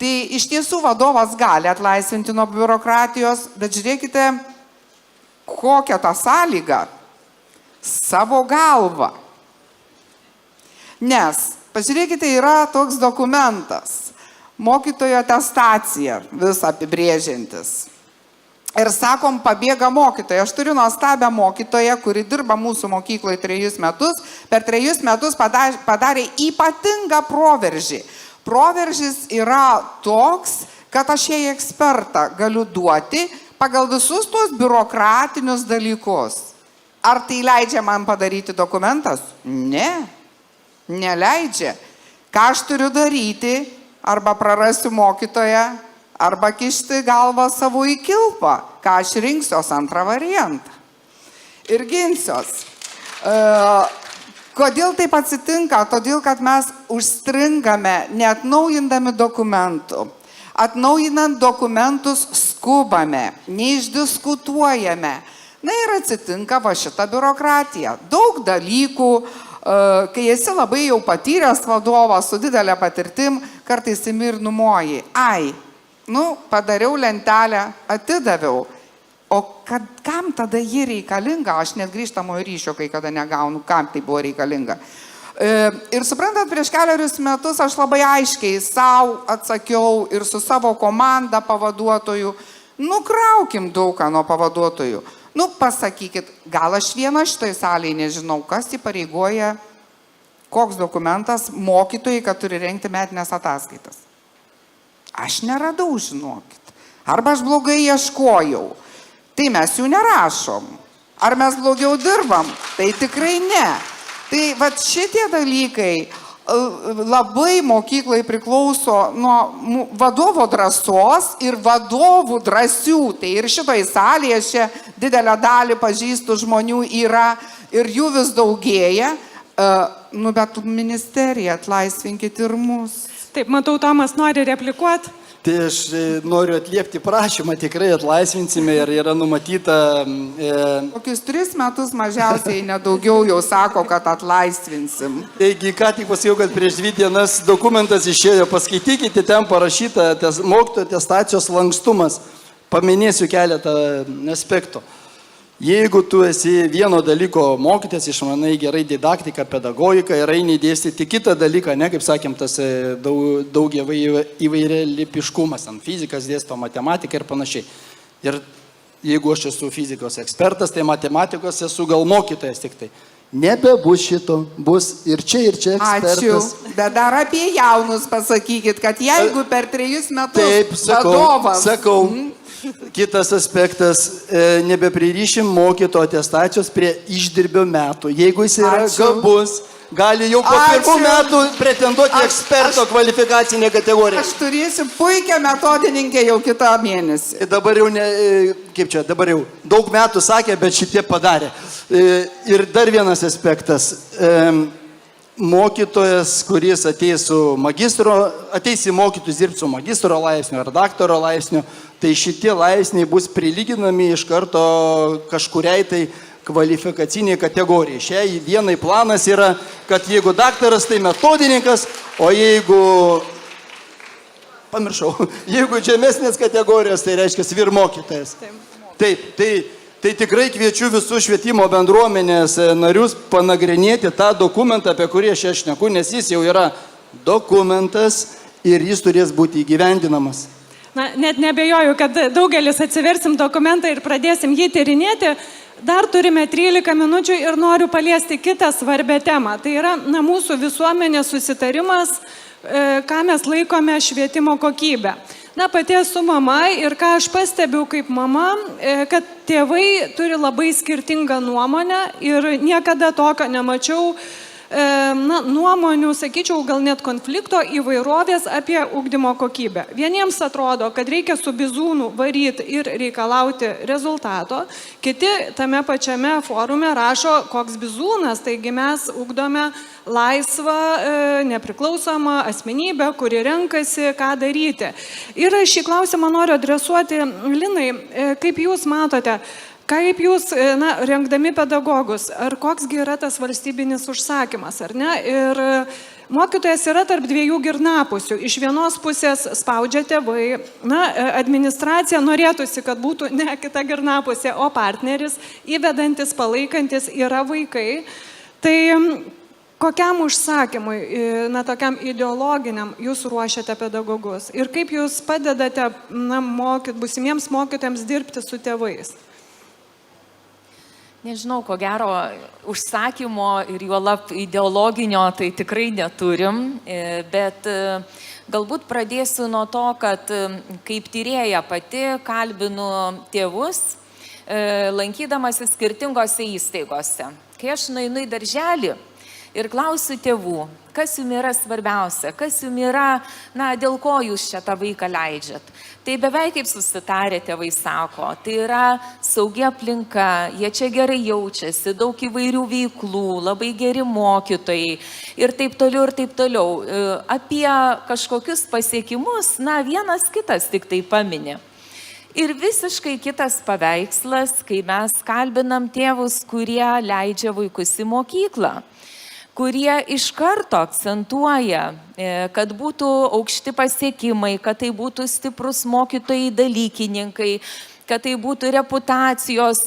Tai iš tiesų vadovas gali atlaisvinti nuo biurokratijos, bet žiūrėkite, kokią tą sąlygą savo galvą. Nes, pažiūrėkite, yra toks dokumentas, mokytojo atestacija vis apibrėžiantis. Ir sakom, pabėga mokytoja. Aš turiu nuostabią mokytoją, kuri dirba mūsų mokykloje 3 metus. Per 3 metus padarė ypatingą proveržį. Proveržis yra toks, kad aš jai ekspertą galiu duoti pagal visus tuos biurokratinius dalykus. Ar tai leidžia man padaryti dokumentas? Ne, neleidžia. Ką aš turiu daryti? Arba prarasiu mokytoją, arba kišti galvą savo į kilpą, ką aš rinksiuos antrą variantą. Ir ginsiuos. Kodėl taip atsitinka? Todėl, kad mes užstringame, neatnaujindami dokumentų. Atnaujinant dokumentus skubame, neišdiskutuojame. Na ir atsitinka va šita biurokratija. Daug dalykų, kai esi labai jau patyręs vadovas su didelė patirtim, kartais imi ir numoji. Padariau lentelę, atidaviau. O kam tada ji reikalinga? Aš net grįžtamojo ryšio kai kada negaunu, kam tai buvo reikalinga. Ir suprantat, prieš keliarius metus aš labai aiškiai savo atsakiau ir su savo komanda pavaduotojų, nukraukim daugą nuo pavaduotojų. Pasakykit, gal aš vieną šitoj salėje nežinau, kas įpareigoja, koks dokumentas mokytojai, kad turi rengti metinės ataskaitas. Aš neradau, žinokit. Arba aš blogai ieškojau. Tai mes jų nerašom. Ar mes blogiau dirbam? Tai tikrai ne. Tai vat šitie dalykai labai mokyklai priklauso nuo vadovo drąsos ir vadovų drąsių. Tai ir šitoj salėje čia didelę dalį pažįstų žmonių yra ir jų vis daugėja. Bet ministerija, atlaisvinkit ir mus.
Taip, matau, Tomas nori replikuoti.
Tai aš noriu atliepti prašymą, tikrai atlaisvinsime ir yra numatyta...
Kokius 3 metus mažiausiai nedaugiau jau sako, kad atlaisvinsim.
Taigi, ką tik pasakiau, kad prieš 2 dienas dokumentas išėjo, paskaitykite, ten parašyta mokytojo atestacijos lankstumas. Paminėsiu keletą aspektų. Jeigu tu esi vieno dalyko mokytas, išmanai gerai didaktiką, pedagogiką ir eini dėstyti kitą dalyką, ne, kaip sakėm, tas daug įvairialypiškumas, fizikas dėsto, matematika ir panašiai. Ir jeigu aš esu fizikos ekspertas, tai matematikos esu gal mokytojas tik tai. Nebebus šito, bus ir čia ekspertas.
Ačiū, bet dar apie jaunus pasakykit, kad jeigu per 3 metus
taip,
vadovas...
Sakau. Kitas aspektas, nebepririšim mokyto atestacijos prie išdirbio metų. Jeigu jis yra gabus, gali jau po 1 metų pretenduoti eksperto kvalifikacinę kategoriją.
Aš turėsiu puikią metodininkę jau kitą mėnesį.
Dabar jau, dabar jau daug metų sakė, bet šitie padarė. Ir dar vienas aspektas. Mokytojas, kuris ateis į mokytus dirbti su magistro laipsniu ar daktaro laipsniu, tai šitie laipsniai bus prilyginami iš karto kažkuriai tai kvalifikaciniai kategorijai. Šiai dienai planas yra, kad jeigu daktaras, tai metodininkas, o jeigu pamiršau. Jeigu žemesnės kategorijos, tai reiškia vyr mokytojas. Taip, tai tikrai kviečiu visus švietimo bendruomenės narius panagrinėti tą dokumentą, apie kurį aš šneku, nes jis jau yra dokumentas ir jis turės būti įgyvendinamas.
Na, net nebejoju, kad daugelis atsiversim dokumentą ir pradėsim jį tyrinėti. Dar turime 13 minučių ir noriu paliesti kitą svarbę temą. Tai yra mūsų visuomenės susitarimas, ką mes laikome švietimo kokybę. Na, pati esu mama ir ką aš pastebiu kaip mama, kad tėvai turi labai skirtingą nuomonę ir niekada tokio nemačiau nuomonių, sakyčiau, gal net konflikto įvairovės apie ugdymo kokybę. Vieniems atrodo, kad reikia su bizūnu varyti ir reikalauti rezultato, kiti tame pačiame forume rašo, koks bizūnas, taigi mes ugdome laisvą, nepriklausomą asmenybę, kuri renkasi, ką daryti. Ir šį klausimą noriu adresuoti Linai, kaip jūs matote, kaip jūs, rengdami pedagogus, ar koksgi yra tas valstybinis užsakymas, ar ne? Ir mokytojas yra tarp dviejų girnapusių. Iš vienos pusės spaudžia tėvai, administracija norėtųsi, kad būtų ne kita girnapusė, o partneris, įvedantis, palaikantis yra vaikai. Tai kokiam užsakymui, tokiam ideologiniam jūs ruošiate pedagogus? Ir kaip jūs padedate būsimiems mokytojams dirbti su tėvais?
Nežinau, ko gero užsakymo ir juolab ideologinio tai tikrai neturim, bet galbūt pradėsiu nuo to, kad kaip tyrėja pati kalbinu tėvus, lankydamasi skirtingose įstaigose. Kai aš nueinu į darželį ir klausiu tėvų, kas jums yra svarbiausia, kas jums yra, dėl ko jūs čia tą vaiką leidžiat. Tai beveik kaip susitarė tėvai sako, tai yra saugi aplinka, jie čia gerai jaučiasi, daug įvairių veiklų, labai geri mokytojai ir taip toliau, ir taip toliau. Apie kažkokius pasiekimus, vienas kitas tik tai paminė. Ir visiškai kitas paveikslas, kai mes kalbinam tėvus, kurie leidžia vaikus į mokyklą, kurie iš karto akcentuoja, kad būtų aukšti pasiekimai, kad tai būtų stiprus mokytojai dalykininkai, kad tai būtų reputacijos,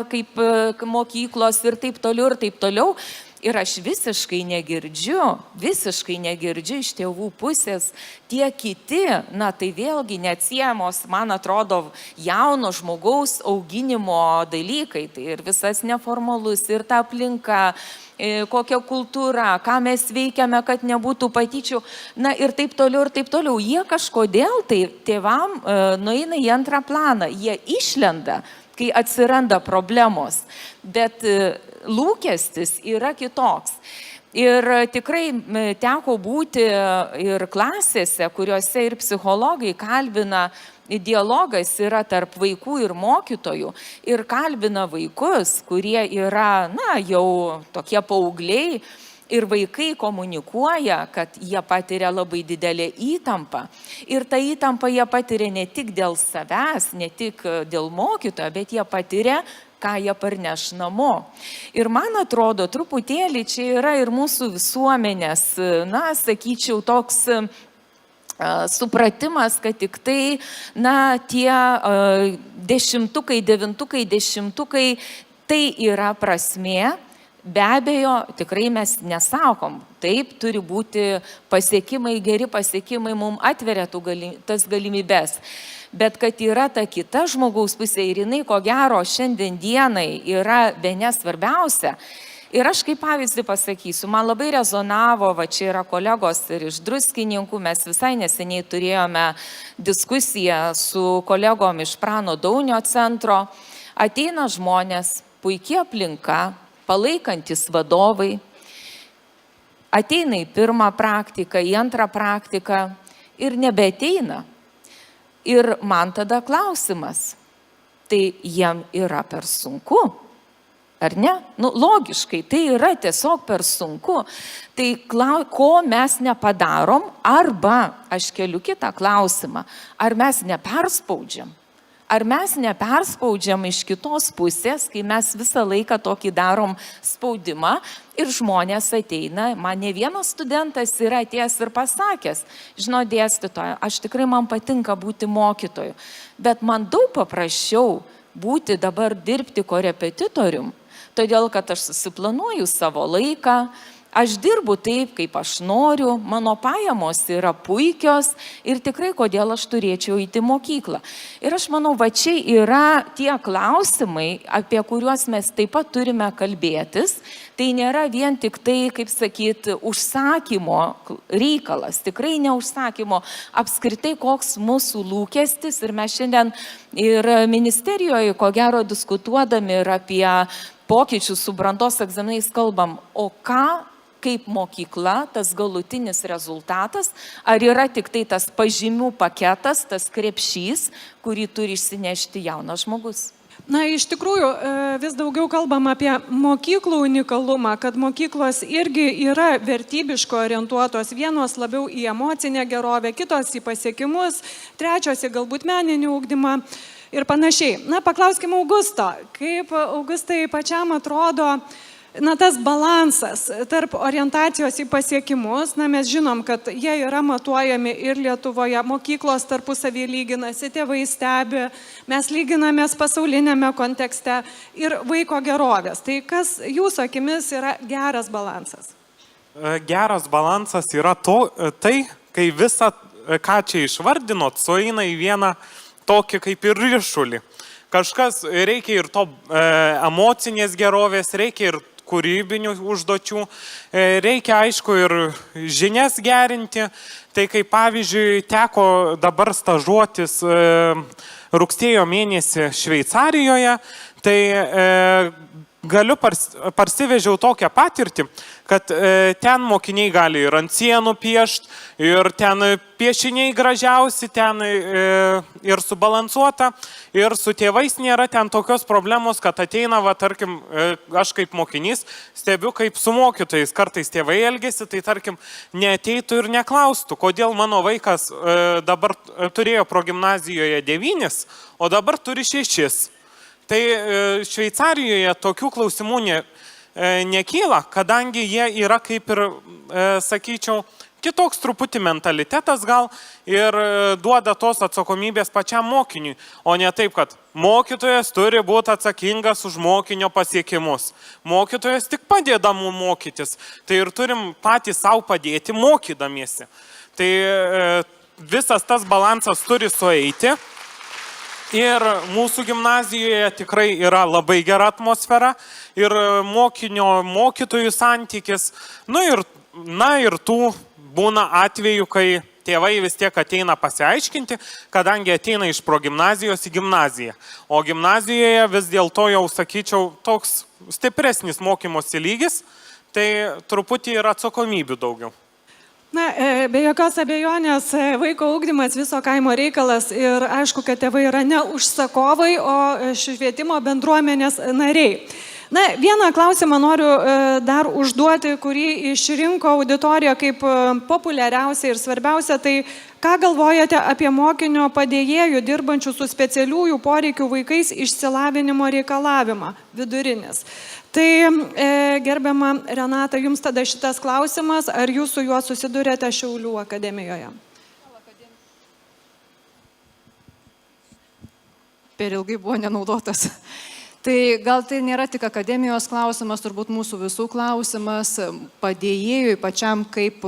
kaip mokyklos ir taip toliau, ir taip toliau. Ir aš visiškai negirdžiu iš tėvų pusės tie kiti, tai vėlgi neatsiejamos, man atrodo, jauno žmogaus auginimo dalykai, tai ir visas neformalus, ir ta aplinka, kokia kultūra, ką mes veikiame, kad nebūtų patyčių, ir taip toliau, ir taip toliau. Jie kažkodėl tai tėvam nueina į antrą planą, jie išlenda, kai atsiranda problemos, bet lūkestis yra kitoks. Ir tikrai teko būti ir klasėse, kuriuose ir psichologai kalbina, dialogas yra tarp vaikų ir mokytojų, ir kalbina vaikus, kurie yra, jau tokie paaugliai, ir vaikai komunikuoja, kad jie patiria labai didelę įtampą. Ir tą įtampą jie patiria ne tik dėl savęs, ne tik dėl mokytojo, bet jie patiria, ką jie parneš namo. Ir man atrodo, truputėlį čia yra ir mūsų visuomenės, sakyčiau, toks supratimas, kad tik tai, tie 10-ukai, 9-ukai, 10-ukai, tai yra prasmė. Be abejo, tikrai mes nesakom, taip turi būti pasiekimai, geri pasiekimai mums atveria tas galimybės. Bet kad yra ta kita žmogaus pusė ir jinai, ko gero, šiandien dienai yra bene svarbiausia. Ir aš kaip pavyzdį pasakysiu, man labai rezonavo, čia yra kolegos ir iš Druskininkų, mes visai neseniai turėjome diskusiją su kolegom iš Prano Daunio centro. Ateina žmonės, puikia aplinka, palaikantis vadovai, ateina į pirmą praktiką, į antrą praktiką ir nebeateina. Ir man tada klausimas, tai jiem yra per sunku, ar ne? Logiškai, tai yra tiesiog per sunku. Tai ko mes nepadarom, arba aš keliu kitą klausimą, ar mes neperspaudžiam? ar mes neperspaudžiam iš kitos pusės, kai mes visą laiką tokį darom spaudimą ir žmonės ateina, man ne vienas studentas yra atėjęs ir pasakęs, žinau, dėstytoja, aš tikrai man patinka būti mokytoju, bet man daug paprasčiau būti dabar dirbti korepetitorium, todėl kad aš susiplanuoju savo laiką, aš dirbu taip, kaip aš noriu, mano pajamos yra puikios ir tikrai kodėl aš turėčiau įti mokyklą. Ir aš manau, va čia yra tie klausimai, apie kuriuos mes taip pat turime kalbėtis. Tai nėra vien tik tai, kaip sakyti, užsakymo reikalas, tikrai ne užsakymo, apskritai koks mūsų lūkestis. Ir mes šiandien ir ministerijoje, ko gero, diskutuodami ir apie pokyčius su brandos egzaminais kalbam, o ką kaip mokykla, tas galutinis rezultatas, ar yra tik tai tas pažymių paketas, tas krepšys, kurį turi išsinešti jaunas žmogus.
Na, iš tikrųjų, vis daugiau kalbam apie mokyklų unikalumą, kad mokyklos irgi yra vertybiško orientuotos, vienos labiau į emocinę gerovę, kitos į pasiekimus, trečios į galbūt meninį ugdymą ir panašiai. Na, paklauskime Augusto, kaip Augustai pačiam atrodo, na, tas balansas tarp orientacijos į pasiekimus, na, mes žinom, kad jie yra matuojami ir Lietuvoje, mokyklos tarpusavį lyginasi, tėvai stebi, mes lyginamės pasaulinėme kontekste ir vaiko gerovės. Tai kas jūsų akimis yra geras balansas?
Geras balansas yra tai, kai visą, ką čia išvardinot, sueina į vieną tokį kaip ir ryšulį. Kažkas reikia ir to emocinės gerovės, reikia ir kūrybinių užduočių, reikia aišku ir žinias gerinti. Tai kaip pavyzdžiui teko dabar stažuotis rugsėjo mėnesį Šveicarijoje, tai galiu parsivežiau tokią patirtį, kad ten mokiniai gali ir ant sienų piešti, ir ten piešiniai gražiausi, ten ir subalansuota, ir su tėvais nėra ten tokios problemos, kad ateina, va, tarkim, aš kaip mokinys stebiu, kaip su mokytojais kartais tėvai elgesi, tai tarkim, neateitų ir neklaustų, kodėl mano vaikas dabar turėjo progimnazijoje 9, o dabar turi 6. Tai Šveicarijoje tokių klausimų nekyla, kadangi jie yra kaip ir, sakyčiau, kitoks truputį mentalitetas gal ir duoda tos atsakomybės pačiam mokiniui, o ne taip, kad mokytojas turi būti atsakingas už mokinio pasiekimus. Mokytojas tik padeda mums mokytis, tai ir turim patys savo padėti mokydamiesi. Tai visas tas balansas turi sueiti. Ir mūsų gimnazijoje tikrai yra labai gera atmosfera ir mokytojų santykis. Na ir tų būna atvejų, kai tėvai vis tiek ateina pasiaiškinti, kadangi ateina iš progimnazijos į gimnaziją. O gimnazijoje vis dėlto jau, sakyčiau, toks stipresnis mokymosi lygis, tai truputį yra atsakomybių daugiau.
Na, be jokios abejonės, vaiko ugdymas viso kaimo reikalas ir aišku, kad tėvai yra ne užsakovai, o švietimo bendruomenės nariai. Na, vieną klausimą noriu dar užduoti, kurį išrinko auditorija kaip populiariausia ir svarbiausia, tai ką galvojate apie mokinio padėjėjų dirbančių su specialiųjų poreikių vaikais išsilavinimo reikalavimą vidurinis? Tai gerbiama Renata, jums tada šitas klausimas, ar jūs su juo susidurėte Šiaulių akademijoje?
Per ilgai buvo nenaudotas. Tai gal tai nėra tik akademijos klausimas, turbūt mūsų visų klausimas. Padėjėjui pačiam kaip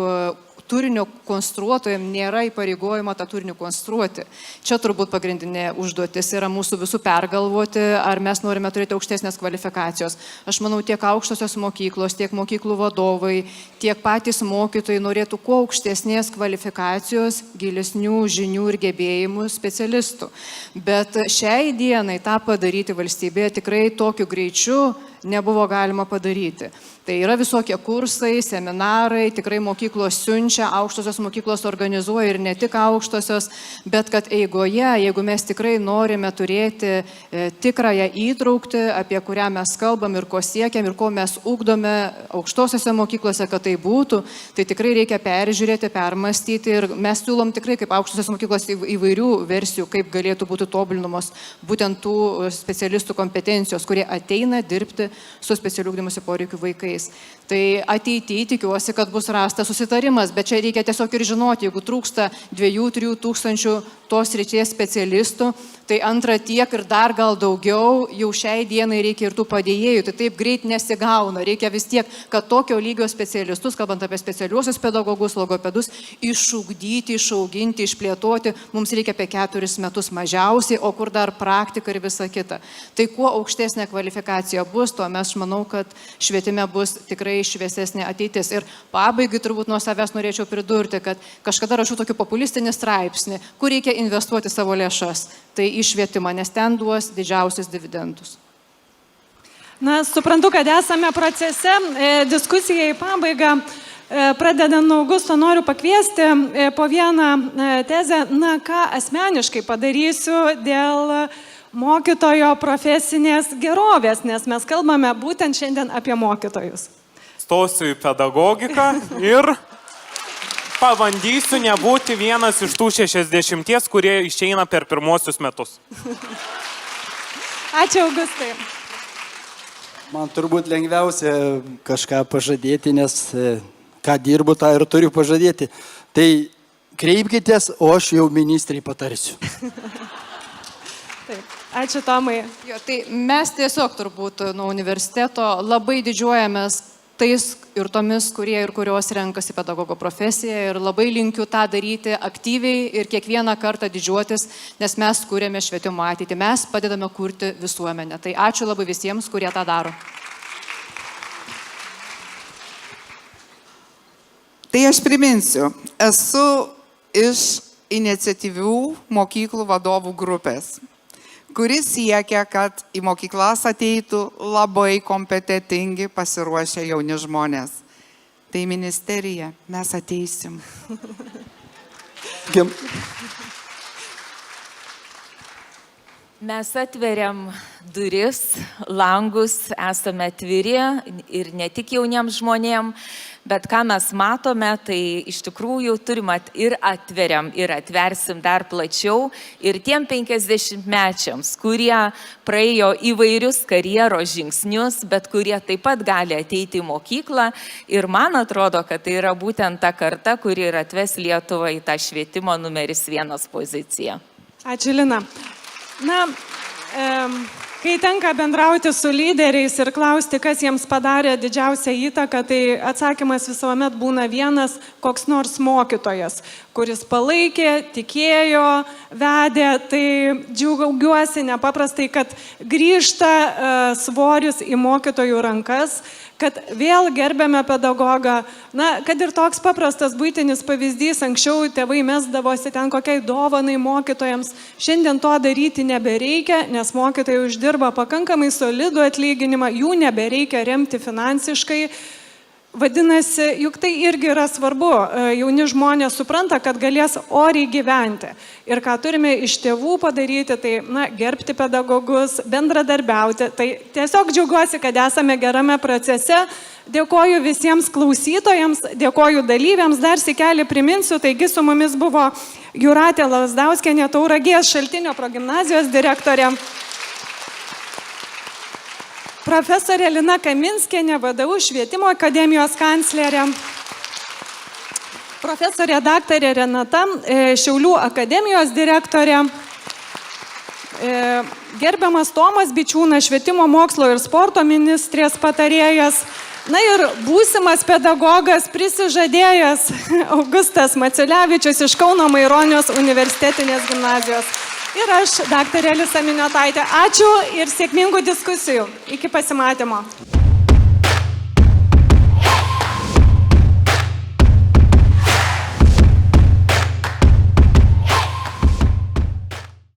turinio konstruotojams nėra įpareigojimo tą turinį konstruoti. Čia turbūt pagrindinė užduotis yra mūsų visų pergalvoti, ar mes norime turėti aukštesnės kvalifikacijos. Aš manau, tiek aukštosios mokyklos, tiek mokyklų vadovai, tiek patys mokytojai norėtų kuo aukštesnės kvalifikacijos, gilesnių žinių ir gebėjimų specialistų. Bet šiai dienai tą padaryti valstybėje tikrai tokiu greičiu nebuvo galima padaryti. Tai yra visokie kursai, seminarai, tikrai mokyklos siunčia, aukštosios mokyklos organizuoja ir ne tik aukštosios, bet kad eigoje, jeigu mes tikrai norime turėti tikrąją įtraukti, apie kurią mes kalbam ir ko siekiam ir ko mes ugdome aukštosiose mokyklose, kad tai būtų, tai tikrai reikia peržiūrėti, permastyti ir mes siūlom tikrai kaip aukštosios mokyklos įvairių versijų, kaip galėtų būti tobulinamos būtent tų specialistų kompetencijos, kurie ateina dirbti su specialių ugdymosi poreikių vaikais. Tai ateityje tikiuosi, kad bus rastas susitarimas, bet čia reikia tiesiog ir žinoti, jeigu trūksta 2-3 tūkstančių tos srities specialistų, tai antra tiek ir dar gal daugiau, jau šiai dienai reikia ir tų padėjėjų, tai taip greit nesigauna, reikia vis tiek, kad tokio lygio specialistus, kalbant apie specialiuosius pedagogus, logopedus, išugdyti, išauginti, išplėtoti, mums reikia apie 4 metus mažiausiai, o kur dar praktika ir visa kita. Tai kuo aukštesnė kvalifikacija bus, tuo mes manau, kad švietime bus tikrai šviesesnė ateitis. Ir pabaigai turbūt nuo savęs norėčiau pridurti, kad kažkada rašiau tokį populistinį straipsnį, kur reikia investuoti savo lėšas. Tai į švietimą, nes ten duos didžiausius dividendus.
Na, suprantu, kad esame procese, diskusija į pabaigą. Pradedant nuo Augusto, noriu pakviesti po vieną tezę, na, ką asmeniškai padarysiu dėl mokytojo profesinės gerovės, nes mes kalbame būtent šiandien apie mokytojus.
Stosiu į pedagogiką ir pabandysiu nebūti vienas iš tų 60, kurie išeina per pirmosius metus.
Ačiū, Augustai.
Man turbūt lengviausia kažką pažadėti, nes ką dirbu, tą ir turiu pažadėti. Tai kreipkitės, o aš jau ministrai patarsiu.
Taip. Ačiū, Tomai.
Jo, tai mes tiesiog turbūt nuo universiteto labai didžiuojamės tais ir tomis, kurie ir kurios renkasi pedagogo profesiją ir labai linkiu tą daryti aktyviai ir kiekvieną kartą didžiuotis, nes mes kūrėme švietimo ateitį, mes padedame kurti visuomenę. Tai ačiū labai visiems, kurie tą daro.
Tai aš priminsiu, esu iš iniciatyvių mokyklų vadovų grupės, kuris siekia, kad į mokyklas ateitų labai kompetentingi pasiruošę jauni žmonės. Tai ministerija, mes ateisim.
Mes atveriam duris, langus, esame atviri ir ne tik jauniems žmonėms, bet ką mes matome, tai iš tikrųjų turim ir atveriam, ir atversim dar plačiau. Ir tiem 50-mečiams, kurie praėjo įvairius karjeros žingsnius, bet kurie taip pat gali ateiti į mokyklą. Ir man atrodo, kad tai yra būtent ta karta, kuri ir atves Lietuvą į tą švietimo numeris 1 poziciją.
Ačiū, Lina. Na, kai tenka bendrauti su lyderiais ir klausti, kas jiems padarė didžiausią įtaką, tai atsakymas visuomet būna vienas koks nors mokytojas, kuris palaikė, tikėjo, vedė. Tai džiaugiuosi nepaprastai, kad grįžta svorius į mokytojų rankas, kad vėl gerbėme pedagogą. Na, kad ir toks paprastas buitinis pavyzdys, anksčiau tėvai mesdavosi ten kokiai dovanai mokytojams. Šiandien to daryti nebereikia, nes mokytojai uždirba pakankamai solidų atlyginimą, jų nebereikia remti finansiškai. Vadinasi, juk tai irgi yra svarbu. Jauni žmonės supranta, kad galės oriai gyventi. Ir ką turime iš tėvų padaryti, tai gerbti pedagogus, bendradarbiauti. Tai tiesiog džiaugiuosi, kad esame gerame procese. Dėkoju visiems klausytojams, dėkoju dalyviams. Dar sykeli priminsiu, taigi su mumis buvo Jūratė Lasdauskienė, Tauragės Šaltinio progimnazijos direktorė. Profesorė Lina Kaminskienė, VDU Švietimo akademijos kanclerė. Profesorė daktarė Renata, Šiaulių akademijos direktorė. Gerbiamas Tomas Bičiūnas, Švietimo mokslo ir sporto ministrės patarėjas. Na ir būsimas pedagogas, prisižadėjęs Augustas Maciulevičius iš Kauno Maironio universitetinės gimnazijos. Ir aš, daktarė Elisa Miniotaitė. Ačiū ir sėkmingų diskusijų. Iki pasimatymo.